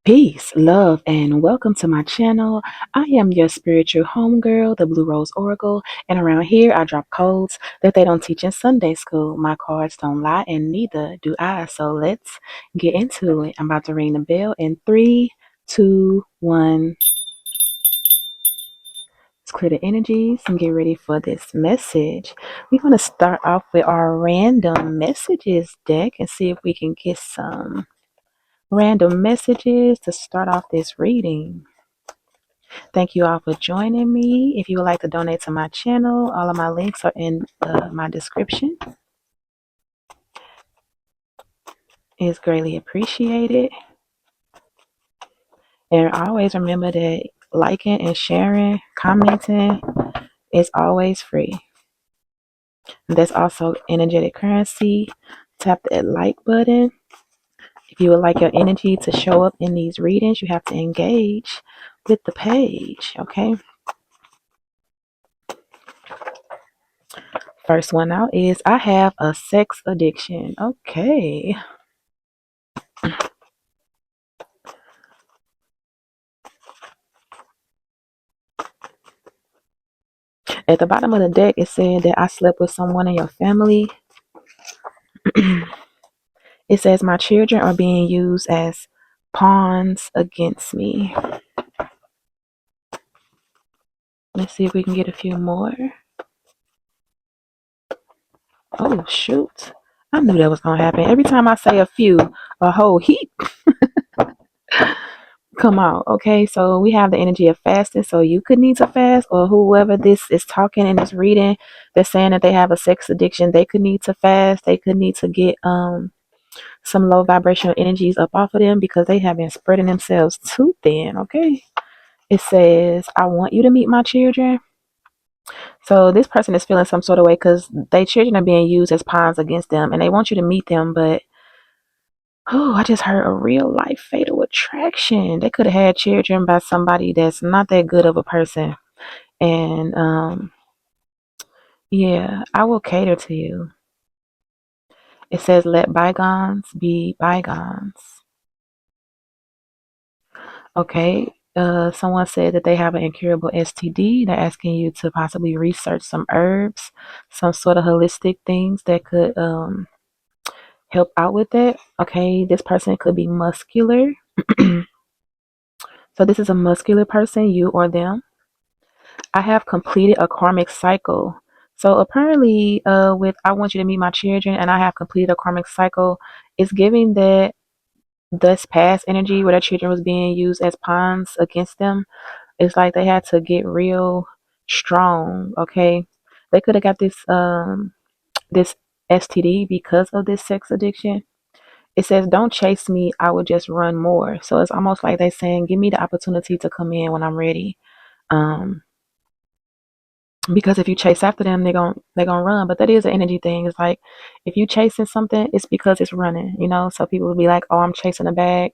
Peace, love, and welcome to my channel. I am your spiritual homegirl, the bluRoseOracle, and around here I drop codes that they don't teach in Sunday school. My cards don't lie, and neither do I. So let's get into it. I'm about to ring the bell in 3, 2, 1. Let's clear the energies and get ready for this message. We're going to start off with our random messages deck and see if we can get some random messages to start off this reading. Thank you all for joining me. If you would like to donate to my channel, all of my links are in my description. It's greatly appreciated. And always remember that liking and sharing, commenting is always free. That's also energetic currency. Tap that like button. If you would like your energy to show up in these readings, you have to engage with the page, okay? First one out is I have a sex addiction. Okay. At the bottom of the deck, it said that I slept with someone in your family. It says my children are being used as pawns against me. Let's see if we can get a few more. Oh, shoot. I knew that was going to happen. Every time I say a few, a whole heap come out. Okay, so we have the energy of fasting. So you could need to fast, or whoever this is talking in this reading, they're saying that they have a sex addiction. They could need to fast. They could need to get some low vibrational energies up off of them because they have been spreading themselves too thin. Okay, it says I want you to meet my children. So this person is feeling some sort of way because their children are being used as pawns against them, and they want you to meet them. But oh, I just heard a real life fatal attraction. They could have had children by somebody that's not that good of a person, and yeah, I will cater to you. It says let bygones be bygones. Okay. Someone said that they have an incurable STD. They're asking you to possibly research some herbs, some sort of holistic things that could help out with it. Okay, this person could be muscular. So this is a muscular person, you or them. I have completed a karmic cycle. So apparently, with I want you to meet my children, and I have completed a karmic cycle, it's giving that this past energy where their children was being used as pawns against them. It's like they had to get real strong. Okay, they could have got this STD because of this sex addiction. It says, "Don't chase me. I would just run more." So it's almost like they saying, "Give me the opportunity to come in when I'm ready." Um, because if you chase after them, they're gonna run. But that is an energy thing. It's like if you chasing something, it's because it's running. So people will be like, "Oh, I'm chasing a bag."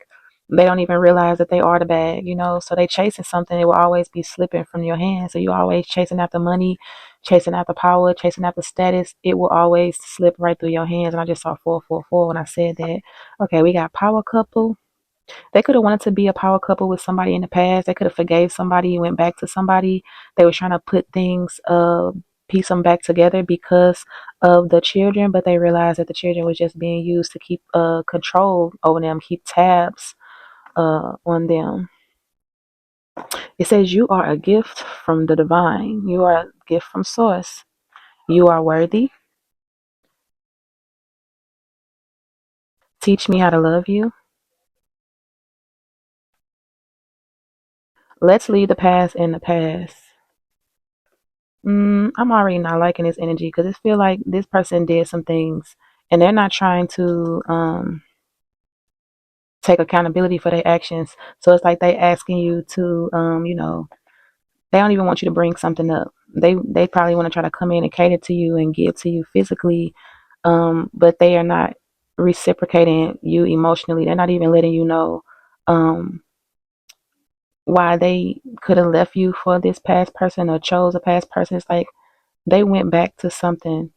They don't even realize that they are the bag. So they chasing something, it will always be slipping from your hands. So you always chasing after money, chasing after power, chasing after status. It will always slip right through your hands. And I just saw 444 when I said that. Okay, we got power couple. They could have wanted to be a power couple with somebody in the past. They could have forgave somebody and went back to somebody. They were trying to put things, piece them back together because of the children, but they realized that the children was just being used to keep control over them, keep tabs on them. It says you are a gift from the divine. You are a gift from source. You are worthy. Teach me how to love you. Let's leave the past in the past. I'm already not liking this energy because it feel like this person did some things and they're not trying to take accountability for their actions. So it's like they asking you to they don't even want you to bring something up. They probably want to try to come in and cater to you and give to you physically, but they are not reciprocating you emotionally. They're not even letting you know um, why they could have left you for this past person or chose a past person. It's like they went back to something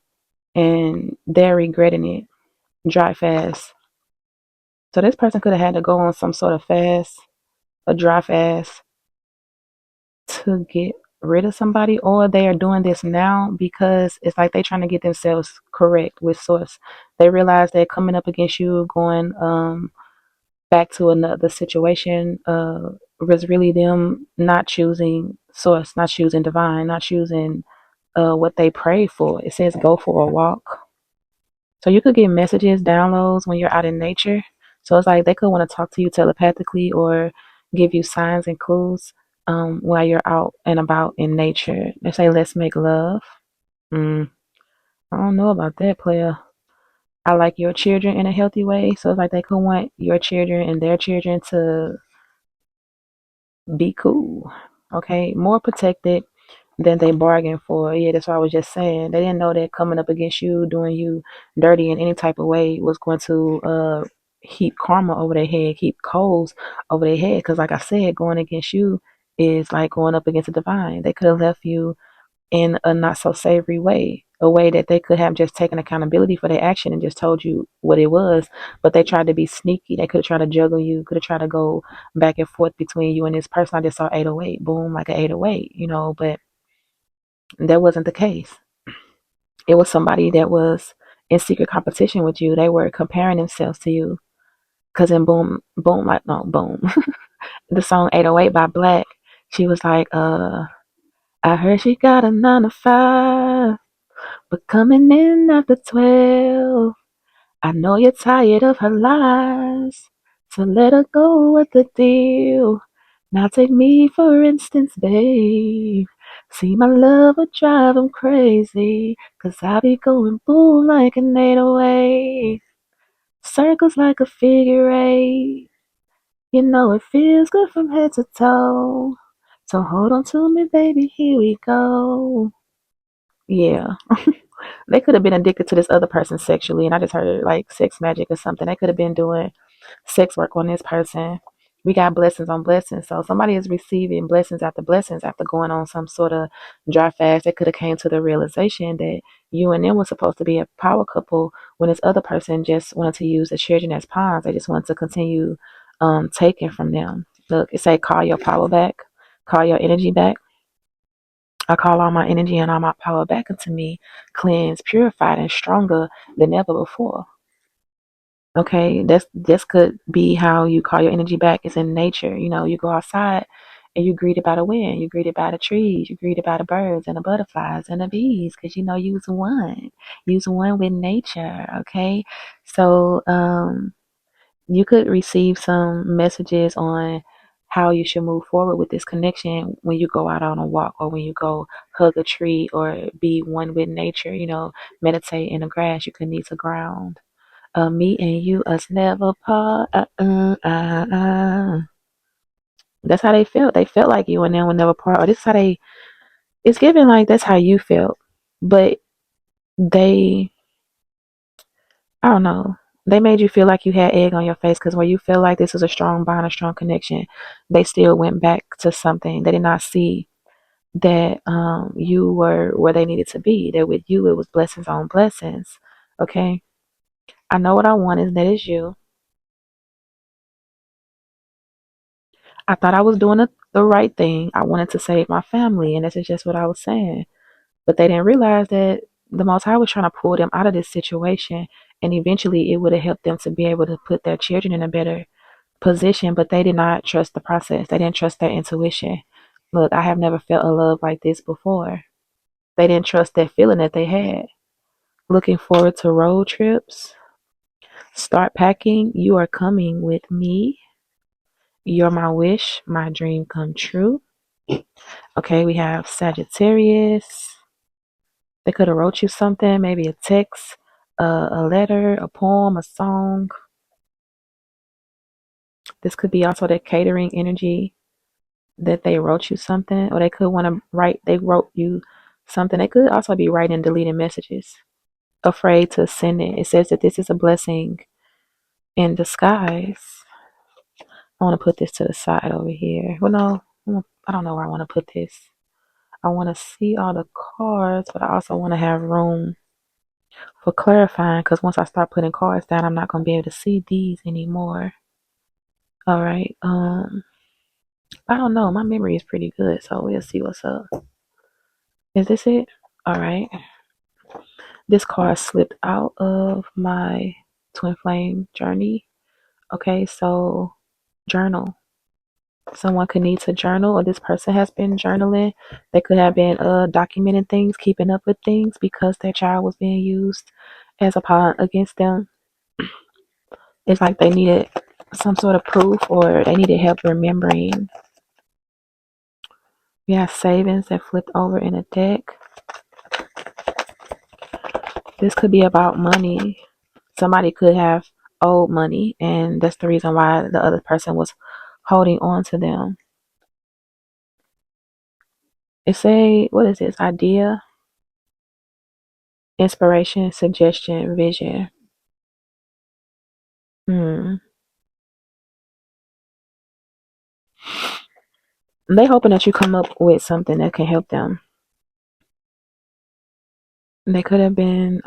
and they're regretting it dry fast. So this person could have had to go on some sort of fast, a dry fast, to get rid of somebody, or they are doing this now because it's like they trying to get themselves correct with source. They realize they're coming up against you, going back to another situation, was really them not choosing source, not choosing divine, not choosing what they prayed for. It says go for a walk. So you could get messages, downloads when you're out in nature. So it's like they could want to talk to you telepathically or give you signs and clues while you're out and about in nature. They say, let's make love. Mm, I don't know about that, player. I like your children in a healthy way. So it's like they could want your children and their children to be cool. Okay. More protected than they bargained for. Yeah, that's what I was just saying. They didn't know that coming up against you, doing you dirty in any type of way was going to heap karma over their head, heap coals over their head. Because, like I said, going against you is like going up against the divine. They could have left you in a not so savory way, a way that they could have just taken accountability for their action and just told you what it was. But they tried to be sneaky. They could have tried to juggle you, could have tried to go back and forth between you and this person. I just saw 808, boom, like an 808, but that wasn't the case. It was somebody that was in secret competition with you. They were comparing themselves to you. Cause in boom, boom, like no, boom. The song 808 by Black, she was like, I heard she got a 9 to 5, but coming in after 12. I know you're tired of her lies, so let her go with the deal. Now take me for instance, babe. See my love would drive him crazy, 'cause I be going boom like an 808. Circles like a figure eight. You know it feels good from head to toe. So hold on to me, baby, here we go. Yeah. They could have been addicted to this other person sexually, and I just heard like sex magic or something. They could have been doing sex work on this person. We got blessings on blessings. So somebody is receiving blessings after going on some sort of dry fast. They could have came to the realization that you and them were supposed to be a power couple when this other person just wanted to use the children as pawns. They just wanted to continue taking from them. Look, it say call your power back, call your energy back. I call all my energy and all my power back into me, cleansed, purified, and stronger than ever before. Okay, this could be how you call your energy back. It's in nature. You go outside and you're greeted by the wind, you're greeted by the trees, you're greeted by the birds and the butterflies and the bees, because you's one. You's one with nature. Okay, so you could receive some messages on how you should move forward with this connection when you go out on a walk, or when you go hug a tree, or be one with nature, meditate in the grass. You could need to ground. Me and you, us never part. That's how they felt. They felt like you and them would never part. Or this is how it's given like that's how you felt. But they, I don't know. They made you feel like you had egg on your face, because when you feel like this was a strong bond, a strong connection, they still went back to something. They did not see that you were where they needed to be. That with you, it was blessings on blessings. Okay. I know what I want is that is you. I thought I was doing the right thing. I wanted to save my family, and this is just what I was saying. But they didn't realize that the Most High was trying to pull them out of this situation, and eventually it would have helped them to be able to put their children in a better position. But they did not trust the process. They didn't trust their intuition. Look, I have never felt a love like this before. They didn't trust that feeling that they had. Looking forward to road trips. Start packing. You are coming with me. You're my wish, my dream come true. Okay, we have Sagittarius. They could have wrote you something, maybe a text, a letter, a poem, a song. This could be also that catering energy, that they wrote you something, or they could want to write. They wrote you something. They could also be writing and deleting messages, afraid to send it. It says that this is a blessing in disguise. I want to put this to the side over here. Well, no, I don't know where I want to put this. I want to see all the cards, but I also want to have room for clarifying, because once I start putting cards down, I'm not going to be able to see these anymore. All right. I don't know. My memory is pretty good, so we'll see what's up. Is this it? All right. This card slipped out of my twin flame journey. Okay, so journal. Someone could need to journal, or this person has been journaling. They could have been documenting things, keeping up with things because their child was being used as a pawn against them. It's like they needed some sort of proof, or they needed help remembering. We have savings that flipped over in a deck. This could be about money. Somebody could have owed money, and that's the reason why the other person was holding on to them. It's what is this? Idea, inspiration, suggestion, vision. Hmm. They hoping that you come up with something that can help them. They could have been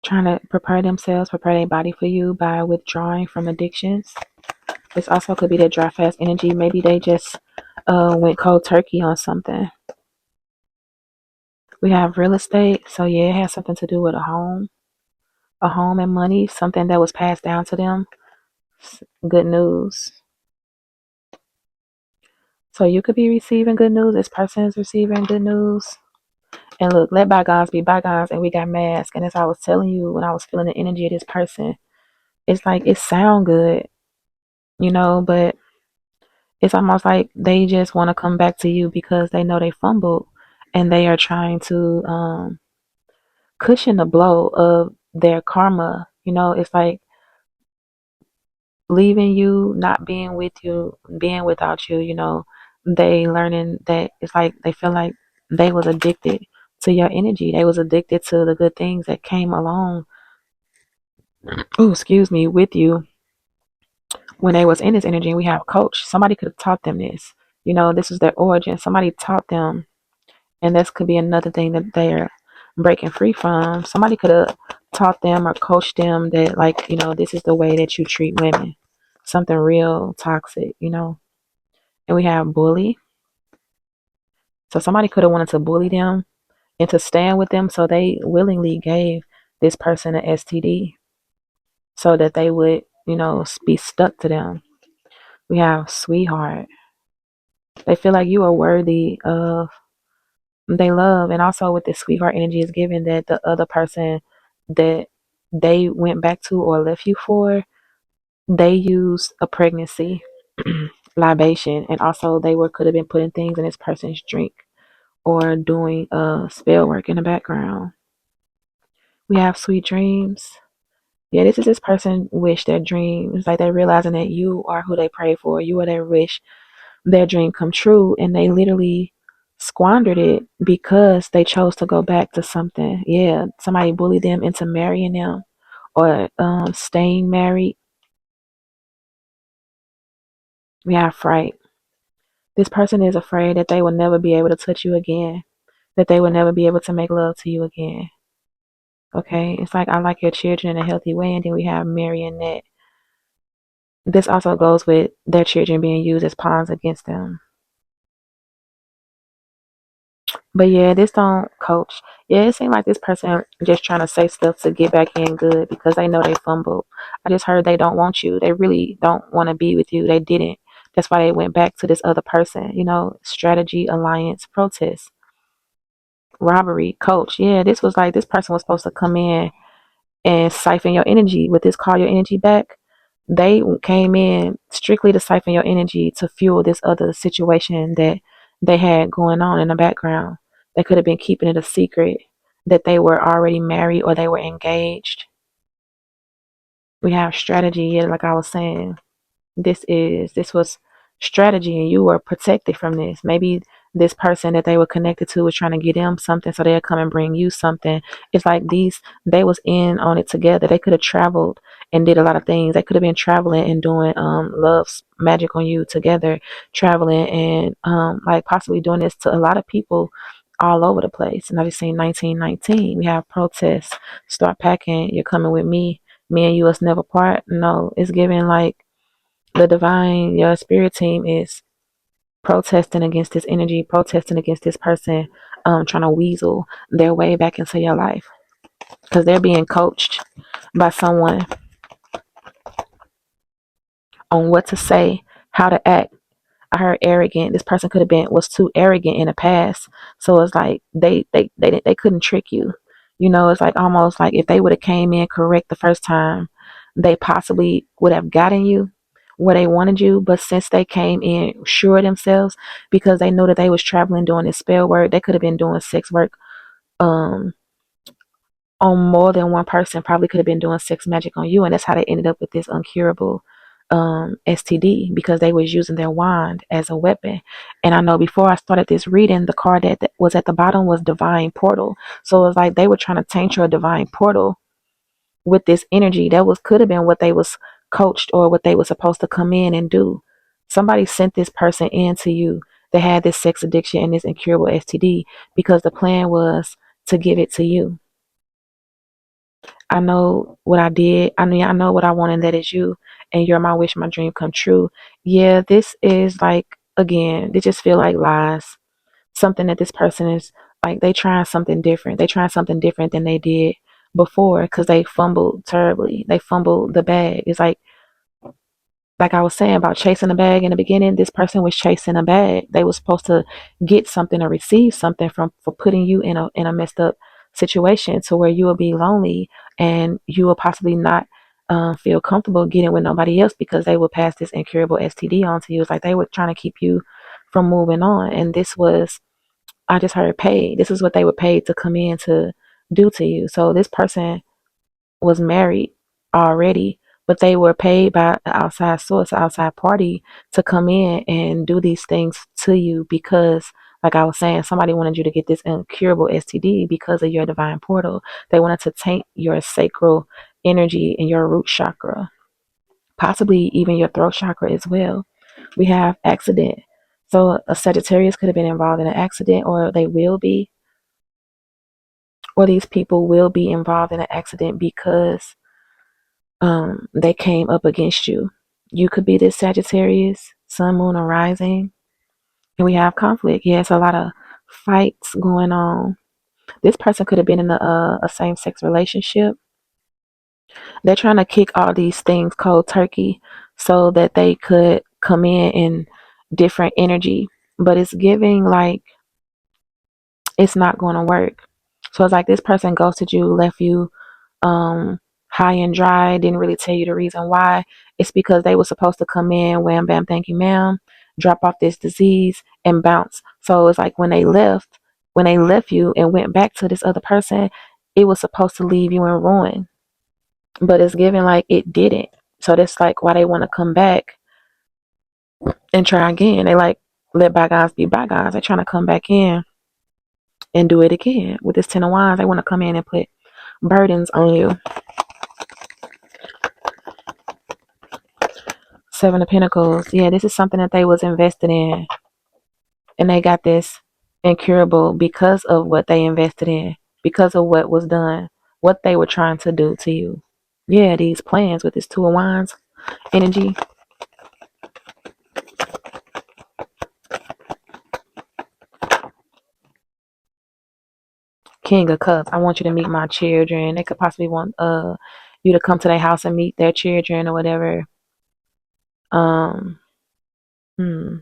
trying to prepare themselves, prepare their body for you by withdrawing from addictions. This also could be their dry fast energy. Maybe they just went cold turkey on something. We have real estate, so yeah, it has something to do with a home and money, something that was passed down to them. Good news. So you could be receiving good news. This person is receiving good news. And look, let bygones be bygones, and we got masks. And as I was telling you, when I was feeling the energy of this person, it's like it sound good, but it's almost like they just want to come back to you because they know they fumbled, and they are trying to cushion the blow of their karma. It's like leaving you, not being with you, being without you. They learning that it's like they feel like they was addicted to your energy. They was addicted to the good things that came along. Oh, excuse me, with you when they was in this energy. And we have coach. Somebody could have taught them this. This was their origin. Somebody taught them, and this could be another thing that they're breaking free from. Somebody could have taught them or coached them that, like, this is the way that you treat women. Something real toxic. And we have bully. So somebody could have wanted to bully them and to stand with them, so they willingly gave this person an STD so that they would, be stuck to them. We have sweetheart. They feel like you are worthy of they love, and also with this sweetheart energy is given that the other person that they went back to or left you for, they used a pregnancy, libation, and also they could have been putting things in this person's drink or doing spell work in the background. We have sweet dreams. Yeah, this is this person wish their dream. It's like they're realizing that you are who they pray for. You are their wish, their dream come true, and they literally squandered it because they chose to go back to something. Yeah, somebody bullied them into marrying them or staying married. We have fright. This person is afraid that they will never be able to touch you again, that they will never be able to make love to you again. Okay, it's like I like your children in a healthy way, and then we have marionette. This also goes with their children being used as pawns against them. But yeah, this don't coach. Yeah, it seems like this person just trying to say stuff to get back in good because they know they fumbled. I just heard they don't want you. They really don't want to be with you. They didn't. That's why they went back to this other person. Strategy, alliance, protest, robbery, coach. Yeah, this was like this person was supposed to come in and siphon your energy with this call your energy back. They came in strictly to siphon your energy to fuel this other situation that they had going on in the background. They could have been keeping it a secret that they were already married or they were engaged. We have strategy, yeah, like I was saying. This was strategy, and you were protected from this. Maybe this person that they were connected to was trying to get them something, so they'll come and bring you something. It's like they was in on it together. They could have traveled and did a lot of things. They could have been traveling and doing love magic on you together, traveling and like possibly doing this to a lot of people all over the place. And I just seen 1919. We have protests. Start packing. You're coming with me. Me and you us never part. No, it's giving like the divine, your spirit team is protesting against this energy, protesting against this person, trying to weasel their way back into your life because they're being coached by someone on what to say, how to act. I heard arrogant. This person could have been was too arrogant in the past, so it's like they couldn't trick you. You know, it's like almost like if they would have came in correct the first time, they possibly would have gotten you where they wanted you. But since they came in sure of themselves, because they knew that they was traveling doing this spell work, they could have been doing sex work um on more than one person, probably could have been doing sex magic on you, and that's how they ended up with this uncurable STD, because they was using their wand as a weapon. And I know before I started this reading, the card that was at the bottom was divine portal. So it's like they were trying to taint your divine portal with this energy. That was could have been what they was coached or what they were supposed to come in and do. Somebody sent this person into you that had this sex addiction and this incurable STD because the plan was to give it to you. I know what I did. I mean, I know what I want, and that is you. And you're my wish, my dream come true. Yeah, this is like, again, they just feel like lies. Something that this person is like, they trying something different. They trying something different than they did before because they fumbled terribly. They fumbled the bag. It's like I was saying about chasing a bag in the beginning, this person was chasing a bag. They were supposed to get something or receive something from for putting you in a messed up situation to where you will be lonely and you will possibly not feel comfortable getting with nobody else because they will pass this incurable STD on to you. It's like they were trying to keep you from moving on. And this was, I just heard paid. This is what they were paid to come in to do to you. So this person was married already, but they were paid by an outside source, an outside party to come in and do these things to you because, like I was saying, somebody wanted you to get this incurable STD because of your divine portal. They wanted to taint your sacral energy and your root chakra, possibly even your throat chakra as well. We have accident. So a Sagittarius could have been involved in an accident, or they will be, or these people will be involved in an accident because they came up against you. You could be this Sagittarius, Sun, Moon, or Rising, and we have conflict. Yeah, it's a lot of fights going on. This person could have been in a same-sex relationship. They're trying to kick all these things cold turkey so that they could come in different energy, but it's giving like it's not going to work. So it's like this person ghosted you, left you um high and dry, didn't really tell you the reason why. It's because they were supposed to come in, wham bam, thank you, ma'am, drop off this disease and bounce. So it's like when they left you and went back to this other person, it was supposed to leave you in ruin. But it's given like it didn't. So that's like why they want to come back and try again. They like let bygones be bygones. They're trying to come back in and do it again. With this Ten of Wands, they want to come in and put burdens on you. Seven of Pentacles. Yeah, this is something that they was invested in. And they got this incurable because of what they invested in. Because of what was done. What they were trying to do to you. Yeah, these plans with this Two of Wands energy. King of Cups. I want you to meet my children. They could possibly want you to come to their house and meet their children or whatever. Um hmm.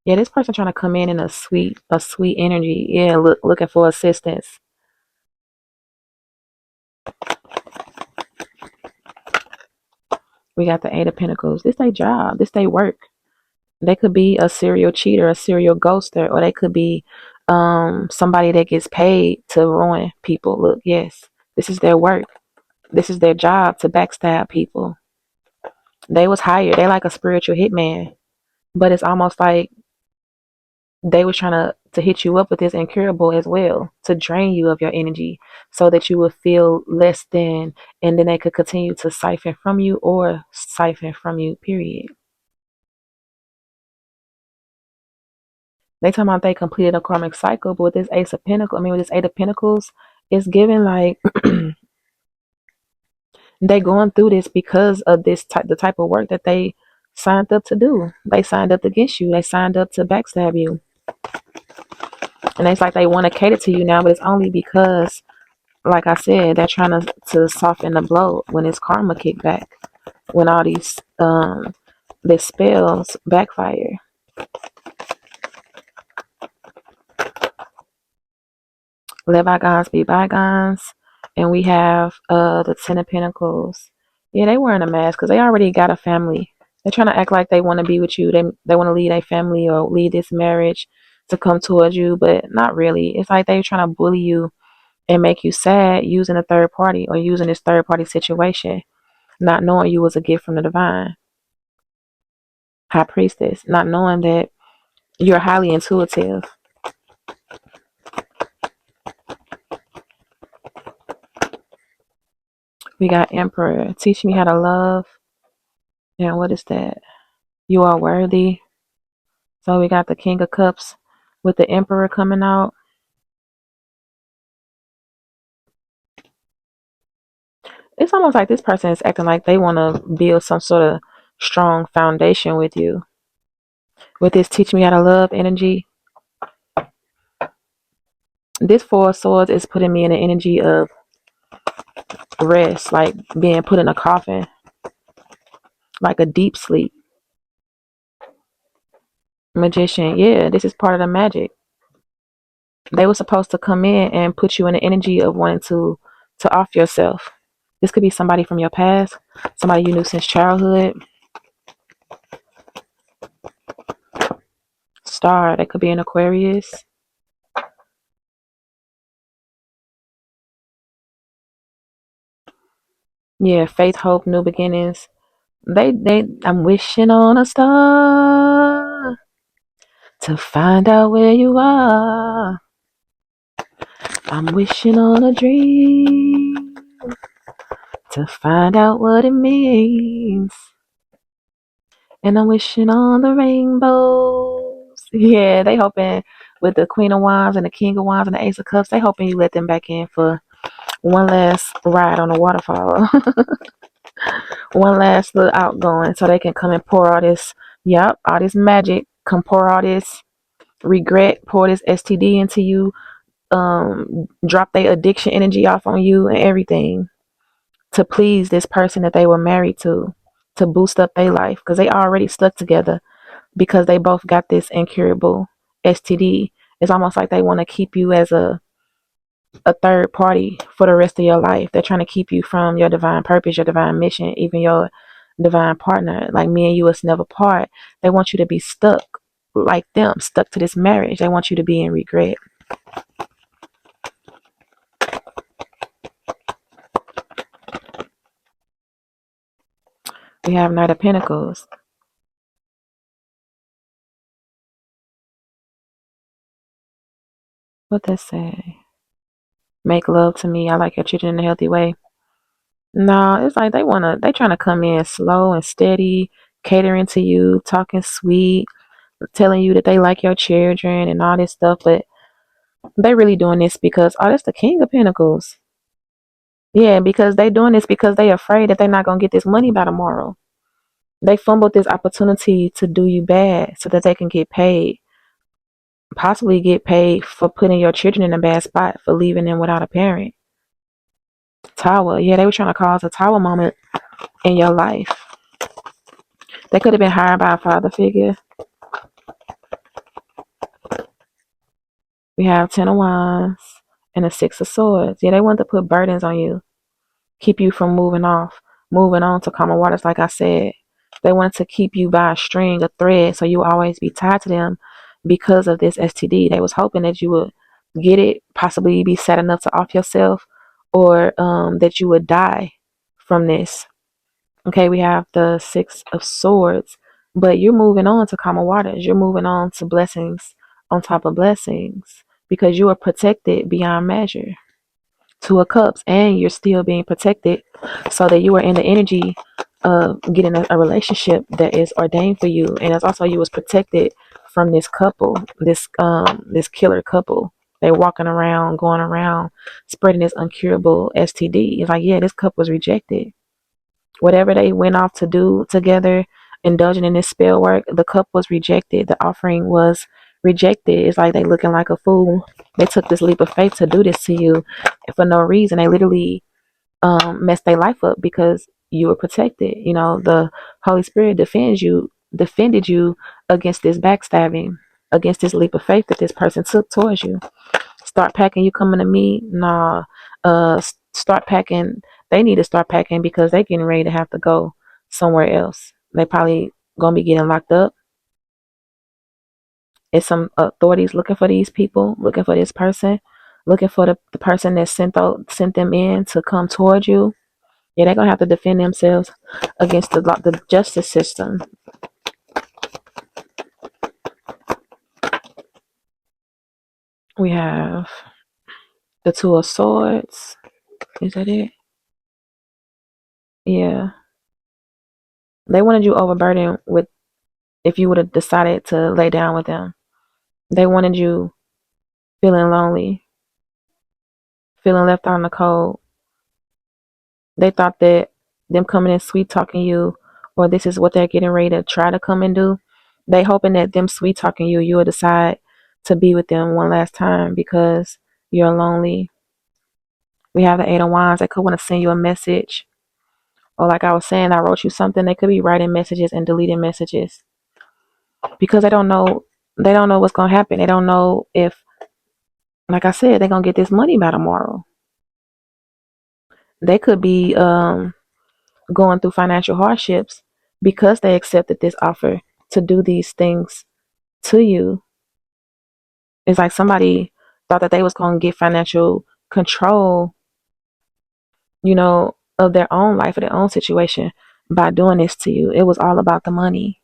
Yeah, this person trying to come in a sweet energy. Yeah, looking for assistance. We got the Eight of Pentacles. This they job. This they work. They could be a serial cheater, a serial ghoster, or they could be somebody that gets paid to ruin people. Look, yes, this is their work. This is their job to backstab people. They was hired. They like a spiritual hitman, but it's almost like they was trying to hit you up with this incurable as well to drain you of your energy so that you would feel less than, and then they could continue to siphon from you or siphon from you, period. They talking about they completed a karmic cycle, but with this Ace of Pentacles, I mean with this Eight of Pentacles, it's given like they going through this because of the type of work that they signed up to do. They signed up against you. They signed up to backstab you. And it's like they want to cater to you now, but it's only because, like I said, they're trying to soften the blow when it's karma kickback, when all these spells backfire. Let bygones be bygones. And we have the Ten of Pentacles. Yeah, they wearing a mask because they already got a family. They're trying to act like they want to be with you. They want to lead a family or lead this marriage to come towards you, but not really. It's like they're trying to bully you and make you sad using a third party or using this third party situation, not knowing you was a gift from the divine. High priestess, not knowing that you're highly intuitive. We got Emperor. Teach me how to love. And what is that? You are worthy. So we got the King of Cups with the Emperor coming out. It's almost like this person is acting like they want to build some sort of strong foundation with you. With this teach me how to love energy, this Four of Swords is putting me in an energy of rest, like being put in a coffin, like a deep sleep. Magician, yeah, this is part of the magic. They were supposed to come in and put you in the energy of wanting to off yourself. This could be somebody from your past, somebody you knew since childhood. Star, that could be an Aquarius. Yeah, faith, hope, new beginnings. I'm wishing on a star to find out where you are. I'm wishing on a dream to find out what it means. And I'm wishing on the rainbows. Yeah, they hoping with the Queen of Wands and the King of Wands and the Ace of Cups, they hoping you let them back in for one last ride on the waterfall. One last little outgoing so they can come and pour all this, all this magic, come pour all this regret, pour this STD into you, drop their addiction energy off on you and everything to please this person that they were married to boost up their life because they already stuck together because they both got this incurable STD. It's almost like they want to keep you as a third party for the rest of your life. They're trying to keep you from your divine purpose, your divine mission, even your divine partner. Like me and you was never part. They want you to be stuck like them, stuck to this marriage. They want you to be in regret. We have Knight of Pentacles. What that say? Make love to me. I like your children in a healthy way. No, it's like they trying to come in slow and steady, catering to you, talking sweet, telling you that they like your children and all this stuff, but they really doing this because that's the King of Pentacles. Yeah, because they doing this because they afraid that they're not gonna get this money by tomorrow. They fumbled this opportunity to do you bad so that they can get paid. Possibly get paid for putting your children in a bad spot for leaving them without a parent. Tower. Yeah, they were trying to cause a tower moment in your life. They could have been hired by a father figure. We have Ten of Wands and a Six of Swords. Yeah, they want to put burdens on you, keep you from moving on to calmer waters. Like I said, they wanted to keep you by a string, a thread, so you will always be tied to them because of this STD. They was hoping that you would get it, possibly be sad enough to off yourself, or that you would die from this. Okay, we have the Six of Swords, but you're moving on to calmer waters. You're moving on to blessings on top of blessings because you are protected beyond measure. Two of Cups, and you're still being protected so that you are in the energy of getting a relationship that is ordained for you. And it's also you was protected from this couple, this killer couple. They walking around, going around, spreading this uncurable STD. It's like, yeah, this couple was rejected. Whatever they went off to do together, indulging in this spell work, the cup was rejected. The offering was rejected. It's like they looking like a fool. They took this leap of faith to do this to you for no reason. They literally messed their life up because you were protected. You know, the Holy Spirit defended you against this backstabbing, against this leap of faith that this person took towards you. Start packing, you coming to me? Nah. Start packing. They need to start packing because they getting ready to have to go somewhere else. They probably gonna be getting locked up. It's some authorities looking for these people, looking for this person, looking for the person that sent them in to come towards you. Yeah, they're gonna have to defend themselves against the justice system. We have the Two of Swords. Is that it? Yeah. They wanted you overburdened with if you would have decided to lay down with them. They wanted you feeling lonely, feeling left out in the cold. They thought that them coming in sweet talking you, or this is what they're getting ready to try to come and do. They hoping that them sweet talking you will decide to be with them one last time because you're lonely. We have the Eight of Wands. They could want to send you a message. Or like I was saying, I wrote you something. They could be writing messages and deleting messages. Because they don't know what's gonna happen. They don't know if, like I said, they're gonna get this money by tomorrow. They could be going through financial hardships because they accepted this offer to do these things to you. It's like somebody thought that they was gonna get financial control, of their own life or their own situation by doing this to you. It was all about the money.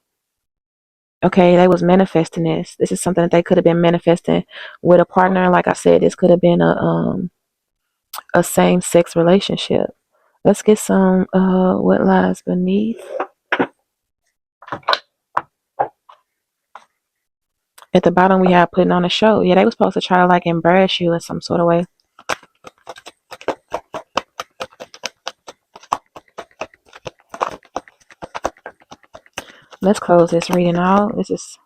Okay, they was manifesting this. This is something that they could have been manifesting with a partner. Like I said, this could have been a same sex relationship. Let's get some what lies beneath. At the bottom we have putting on a show. Yeah, they was supposed to try to like embarrass you in some sort of way. Let's close this reading out. This is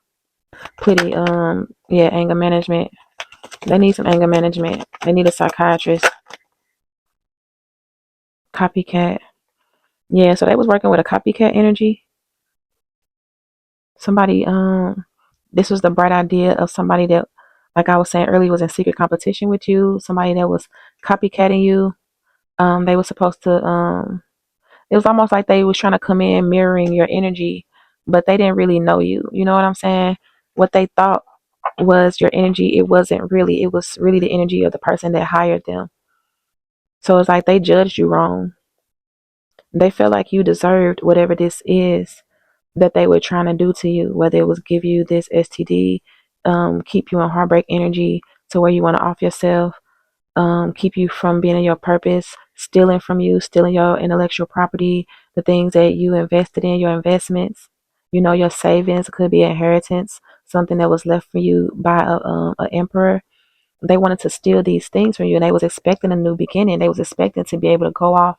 pretty anger management. They need some anger management. They need a psychiatrist. Copycat. Yeah, so they was working with a copycat energy. Somebody, this was the bright idea of somebody that, like I was saying earlier, was in secret competition with you. Somebody that was copycatting you. They were supposed to, it was almost like they was trying to come in mirroring your energy, but they didn't really know you. You know what I'm saying? What they thought was your energy, it wasn't really. It was really the energy of the person that hired them. So it's like they judged you wrong. They felt like you deserved whatever this is that they were trying to do to you, whether it was give you this STD, keep you in heartbreak energy to where you want to off yourself, keep you from being in your purpose, stealing from you, stealing your intellectual property, the things that you invested in, your investments, your savings. It could be inheritance, something that was left for you by a emperor. They wanted to steal these things from you, and they was expecting a new beginning. They was expecting to be able to go off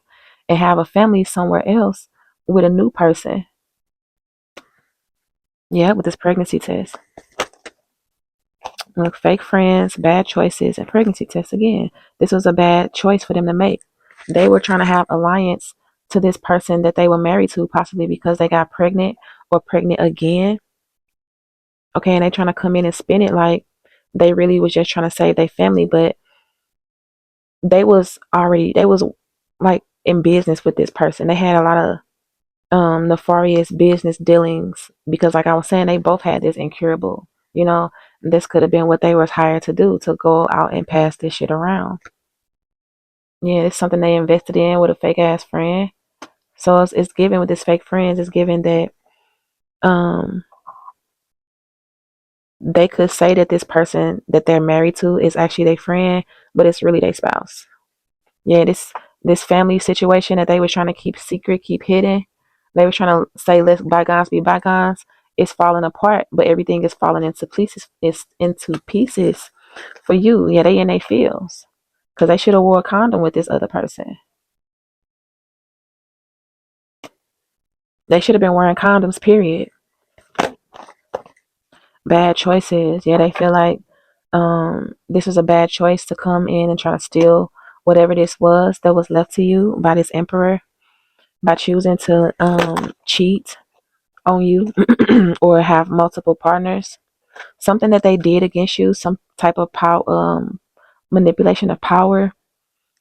and have a family somewhere else with a new person. Yeah, with this pregnancy test. Look, fake friends, bad choices, and pregnancy test again. This was a bad choice for them to make. They were trying to have alliance to this person that they were married to, possibly because they got pregnant or pregnant again. Okay, and they trying to come in and spin it like they really was just trying to save their family, but they was like in business with this person. They had a lot of nefarious business dealings because, like I was saying, they both had this incurable. This could have been what they was hired to do, to go out and pass this shit around. Yeah, it's something they invested in with a fake ass friend. So it's given with this fake friends. It's given that um they could say that this person that they're married to is actually their friend, but it's really their spouse. Yeah, this family situation that they were trying to keep secret, keep hidden. They were trying to say let bygones be bygones. is falling apart, but everything is falling into pieces. It's into pieces for you. Yeah, they in their feels because they should have wore a condom with this other person. They should have been wearing condoms. Period. Bad choices. Yeah, they feel like this was a bad choice to come in and try to steal whatever this was that was left to you by this emperor by choosing to cheat on you or have multiple partners. Something that they did against you, some type of power, manipulation of power,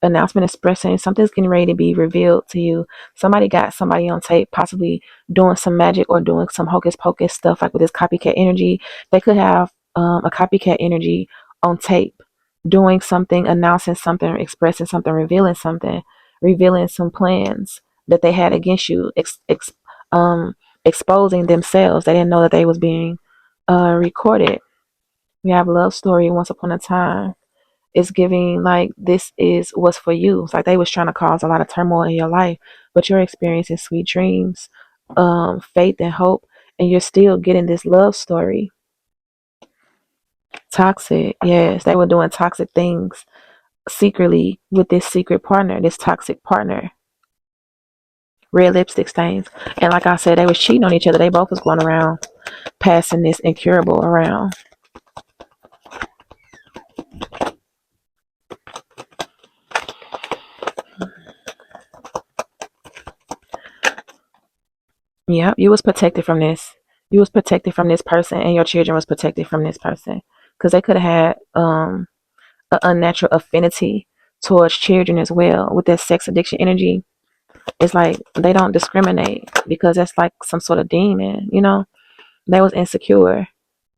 announcement expressing something's getting ready to be revealed to you. Somebody got somebody on tape, possibly doing some magic or doing some hocus pocus stuff, like with this copycat energy. They could have a copycat energy on tape, doing something, announcing something, expressing something, revealing some plans that they had against you, exposing themselves. They didn't know that they was being recorded. We have love story once upon a time. It's giving like this is what's for you. It's like they was trying to cause a lot of turmoil in your life, but you're experiencing sweet dreams, faith and hope, and you're still getting this love story. Toxic, yes, they were doing toxic things secretly with this secret partner, this toxic partner. Red lipstick stains, and like I said, they was cheating on each other. They both was going around passing this incurable around. Yep, you was protected from this. You was protected from this person, and your children was protected from this person because they could have had an unnatural affinity towards children as well with that sex addiction energy. It's like they don't discriminate because that's like some sort of demon, you know. They was insecure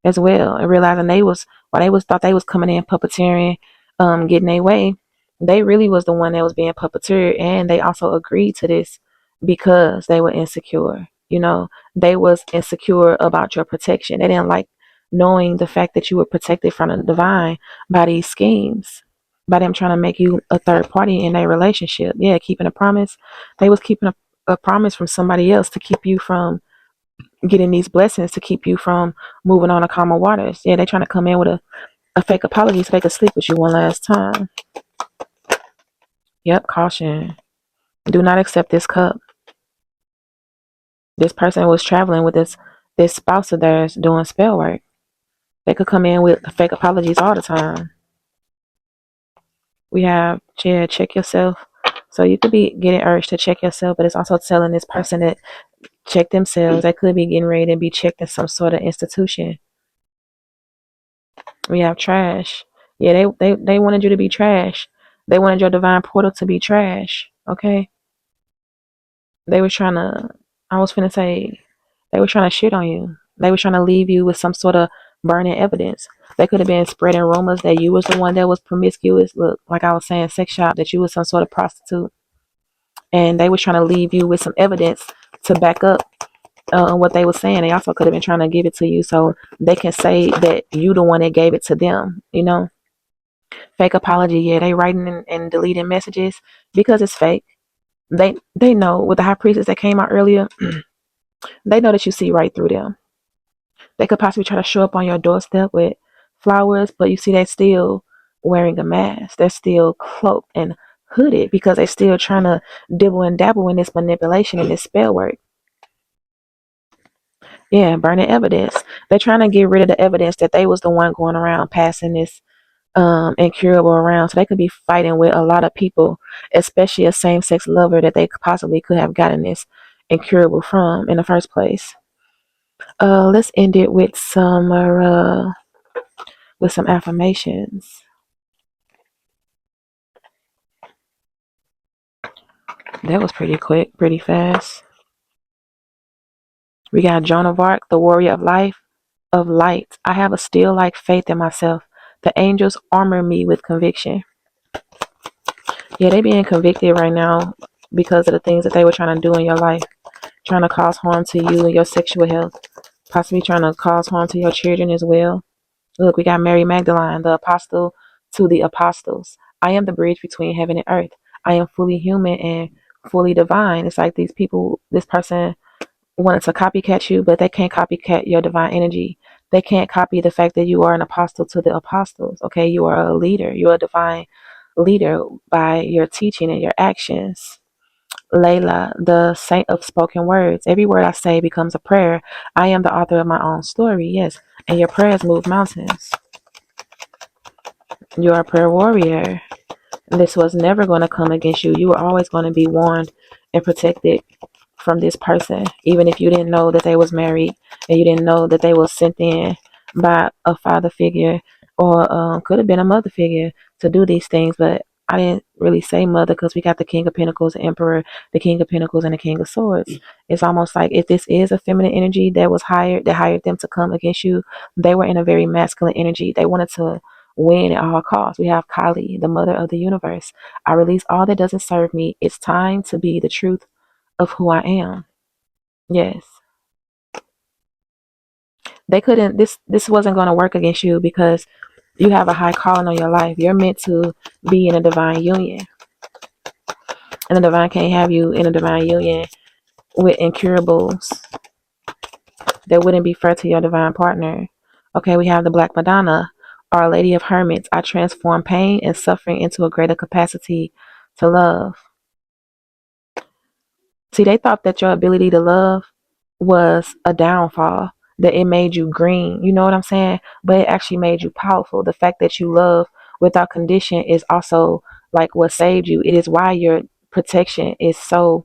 as well and realizing they was while they was thought they was coming in puppeteering, getting their way, they really was the one that was being puppeteered, and they also agreed to this because they were insecure. You know, they was insecure about your protection. They didn't like knowing the fact that you were protected from the divine by these schemes, by them trying to make you a third party in a relationship. Yeah, keeping a promise. They was keeping a promise from somebody else to keep you from getting these blessings, to keep you from moving on to calmer waters. Yeah, they trying to come in with a fake apology so they could sleep with you one last time. Yep, caution. Do not accept this cup. This person was traveling with this spouse of theirs doing spell work. They could come in with fake apologies all the time. We have, yeah, check yourself. So you could be getting urged to check yourself, but it's also telling this person that check themselves. They could be getting ready to be checked in some sort of institution. We have trash. Yeah, they wanted you to be trash. They wanted your divine portal to be trash. Okay? They were trying to, I was finna say, they were trying to shit on you. They were trying to leave you with some sort of burning evidence. They could have been spreading rumors that you was the one that was promiscuous. Look, like I was saying, sex shop, that you was some sort of prostitute. And they were trying to leave you with some evidence to back up what they were saying. They also could have been trying to give it to you so they can say that you the one that gave it to them, you know? Fake apology, yeah, they writing and deleting messages because it's fake. They know with the high priestess that came out earlier, they know that you see right through them. They could possibly try to show up on your doorstep with flowers, but you see they're still wearing a mask. They're still cloaked and hooded because they're still trying to dibble and dabble in this manipulation and this spell work. Yeah, burning evidence. They're trying to get rid of the evidence that they was the one going around passing this incurable around. So they could be fighting with a lot of people, especially a same sex lover that they possibly could have gotten this incurable from in the first place. Let's end it with some affirmations. That was pretty quick, pretty fast. We got Joan of Arc, the warrior of light. I have a still like faith in myself. The angels armor me with conviction. Yeah, they being convicted right now because of the things that they were trying to do in your life, trying to cause harm to you and your sexual health, possibly trying to cause harm to your children as well. Look, we got Mary Magdalene, the apostle to the apostles. I am the bridge between heaven and earth. I am fully human and fully divine. It's like these people, this person wanted to copycat you, but they can't copycat your divine energy. They can't copy the fact that you are an apostle to the apostles. Okay, you are a leader. You're a divine leader by your teaching and your actions. Layla, the saint of spoken words. Every word I say becomes a prayer. I am the author of my own story, yes. And your prayers move mountains. You're a prayer warrior. This was never going to come against you. You were always going to be warned and protected from this person, even if you didn't know that they was married and you didn't know that they was sent in by a father figure or could have been a mother figure to do these things. But I didn't really say mother because we got the King of Pentacles, the Emperor, the King of Pentacles, and the King of Swords. It's almost like if this is a feminine energy that was hired, that hired them to come against you, they were in a very masculine energy. They wanted to win at all costs. We have Kali, the mother of the universe. I release all that doesn't serve me. It's time to be the truth of who I am. Yes. They couldn't this wasn't going to work against you because you have a high calling on your life. You're meant to be in a divine union. And the divine can't have you in a divine union with incurables that wouldn't be fair to your divine partner. Okay, we have the Black Madonna, Our Lady of Hermits. I transform pain and suffering into a greater capacity to love. See, they thought that your ability to love was a downfall, that it made you green. You know what I'm saying? But it actually made you powerful. The fact that you love without condition is also like what saved you. It is why your protection is so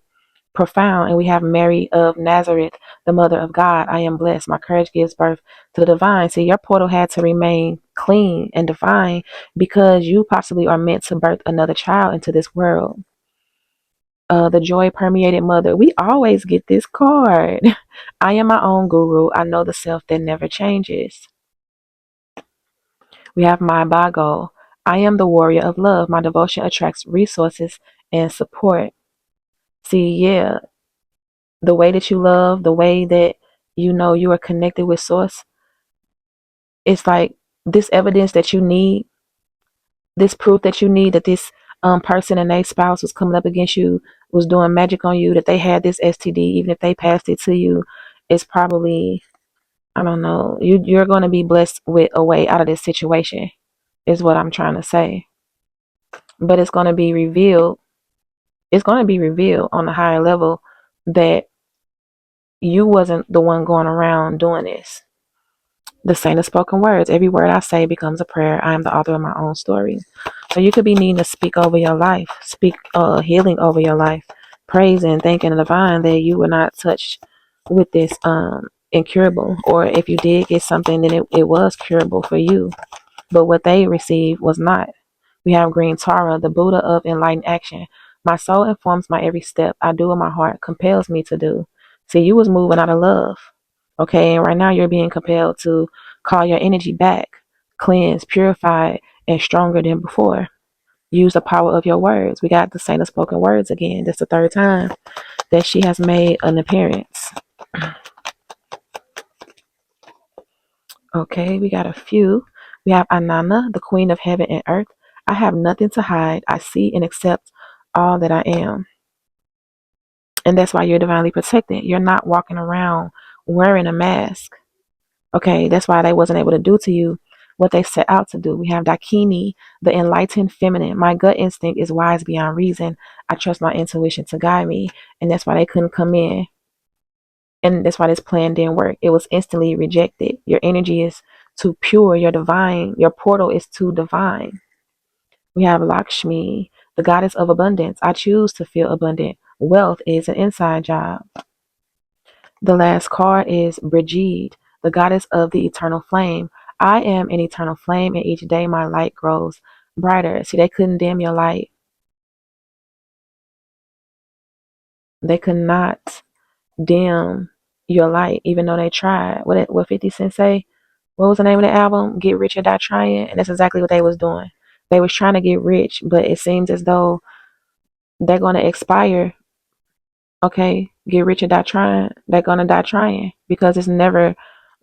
profound. And we have Mary of Nazareth, the mother of God. I am blessed. My courage gives birth to the divine. See, your portal had to remain clean and divine because you possibly are meant to birth another child into this world. The joy permeated mother. We always get this card. I am my own guru. I know the self that never changes. We have my Bago. I am the warrior of love. My devotion attracts resources and support. See, yeah, the way that you love, the way that you know you are connected with source, it's like this evidence that you need, this proof that you need that this person and their spouse was coming up against you, was doing magic on you, that they had this STD, even if they passed it to you, it's probably, I don't know, you're going to be blessed with a way out of this situation, is what I'm trying to say. But it's going to be revealed. It's going to be revealed on a higher level that you wasn't the one going around doing this. The saint of spoken words. Every word I say becomes a prayer. I am the author of my own story. So you could be needing to speak over your life, speak healing over your life, praising, thanking the divine that you were not touched with this incurable. Or if you did get something, then it was curable for you. But what they received was not. We have Green Tara, the Buddha of enlightened action. My soul informs my every step. I do what my heart compels me to do. See, you was moving out of love. Okay, and right now you're being compelled to call your energy back, cleansed, purified, and stronger than before. Use the power of your words. We got the saint of spoken words again. That's the third time that she has made an appearance. Okay, we got a few. We have Anana, the queen of heaven and earth. I have nothing to hide. I see and accept all that I am. And that's why you're divinely protected. You're not walking around wearing a mask. Okay, that's why they wasn't able to do to you what they set out to do. We have Dakini, the enlightened feminine. My gut instinct is wise beyond reason. I trust my intuition to guide me. And that's why they couldn't come in. And that's why this plan didn't work. It was instantly rejected. Your energy is too pure. Your divine, your portal is too divine. We have Lakshmi, the goddess of abundance. I choose to feel abundant. Wealth is an inside job. The last card is Brigitte, the goddess of the eternal flame. I am an eternal flame, and each day my light grows brighter. See, they couldn't dim your light. They could not dim your light, even though they tried. What 50 Cent say? What was the name of the album? Get Rich or Die Trying. And that's exactly what they was doing. They was trying to get rich, but it seems as though they're going to expire. Okay, get rich or die trying. They're going to die trying because it's never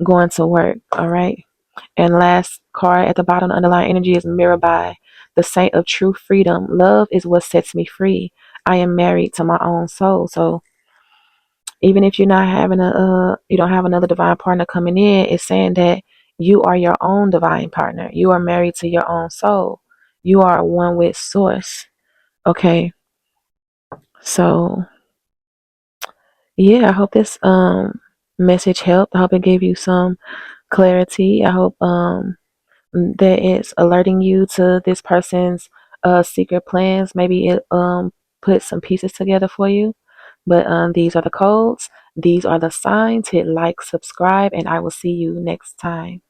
going to work. All right. And last card at the bottom, the underlying energy is Mirabai, the saint of true freedom. Love is what sets me free. I am married to my own soul. So Even if you're not having you don't have another divine partner coming in, it's saying that you are your own divine partner. You are married to your own soul. You are one with source. Okay. So yeah, I hope this message helped. I hope it gave you some clarity. I hope that it's alerting you to this person's secret plans. Maybe it put some pieces together for you. But these are the codes. These are the signs. Hit like, subscribe, and I will see you next time.